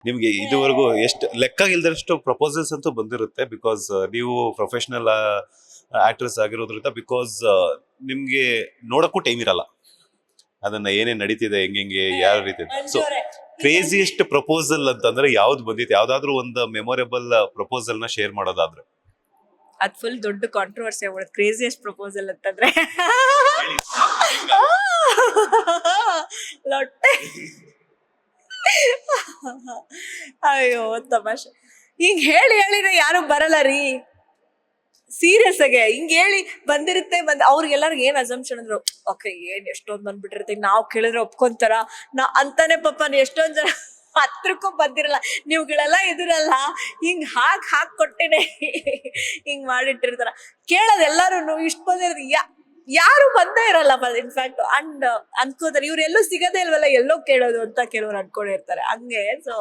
ನಿಮ್ಗೆ ಇದುವರೆಗೂ ಎಷ್ಟು ಲೆಕ್ಕ ಇಲ್ದಷ್ಟು ಪ್ರಪೋಸಲ್ಸ್ ಅಂತೂ ಬಂದಿರುತ್ತೆ, ಬಿಕಾಸ್ ನೀವು ಪ್ರೊಫೆಷನಲ್ ಆಕ್ಟ್ರೆಸ್ ಆಗಿರೋದ್ರಿಂದ. ಬಿಕಾಸ್ ನಿಮ್ಗೆ ನೋಡಕ್ಕೂ ಟೈಮ್ ಇರಲ್ಲ ಅದನ್ನ ಏನೇನ್ ನಡೀತಿದೆ, ಹೆಂಗೆ ಯಾವ ರೀತಿ. ಸೊ ಕ್ರೇಜಿಯೆಸ್ಟ್ ಪ್ರಪೋಸಲ್ ಅಂತಂದ್ರೆ ಯಾವ್ದು ಬಂದಿತ್ತು? ಯಾವ್ದಾದ್ರು ಒಂದು ಮೆಮೊರೇಬಲ್ ಪ್ರಪೋಸಲ್ ನ ಶೇರ್ ಮಾಡೋದಾದ್ರೆ? ಅದ್ ಫುಲ್ ದೊಡ್ಡ ಕಾಂಟ್ರವರ್ಸಿ ಆಗ್ಬಿಡುತ್ತೆ ಕ್ರೇಜಿಯಸ್ಟ್ ಪ್ರಪೋಸಲ್ ಅಂತಂದ್ರೆ. ಲೊಟ್ಟೆ. ಅಯ್ಯೋ ತಮಾಷೆ. ಹಿಂಗ್ ಹೇಳಿ ಹೇಳಿದ್ರೆ ಯಾರು ಬರಲ್ಲ ರೀ, ಸೀರಿಯಸ್ ಆಗಿ ಹಿಂಗ್ ಹೇಳಿ ಬಂದಿರುತ್ತೆ. ಅವ್ರಿಗೆಲ್ಲರಿಗೂ ಏನ್ ಅಸಂಪ್ಷನ್ ಅಂದ್ರು, ಓಕೆ ಏನ್ ಎಷ್ಟೊಂದ್ ಬಂದ್ಬಿಟ್ಟಿರುತ್ತೆ, ನಾವ್ ಕೇಳಿದ್ರೆ ಒಪ್ಕೊಂತಾರ ಅಂತಾನೆ. ಪಾಪ ಎಷ್ಟೊಂದ್ ಜನ ಹತ್ರಕ್ಕೂ ಬಂದಿರಲ್ಲ, ನೀವುಗಳೆಲ್ಲ ಇದಿರಲ್ಲ, ಹಿಂಗ್ ಹಾಕ್ ಕೊಟ್ಟೇನೆ ಹಿಂಗ್ ಮಾಡಿಟ್ಟಿರ್ತಾರ. ಕೇಳೋದ್ ಎಲ್ಲಾರು ಇಷ್ಟ ಬಂದಿರೋದು ಯಾರು ಬಂದೇ ಇರಲ್ಲ ಇನ್ಫ್ಯಾಕ್ಟ್. ಅಂಡ್ ಅನ್ಕೋತಾರೆ ಇವ್ರೆಲ್ಲೂ ಸಿಗದೇ ಇಲ್ವಲ್ಲ, ಎಲ್ಲೋ ಕೇಳೋದು ಅಂತ ಕೆಲವ್ರು ಅನ್ಕೊಂಡಿರ್ತಾರೆ ಹಂಗೆ. ಸೊ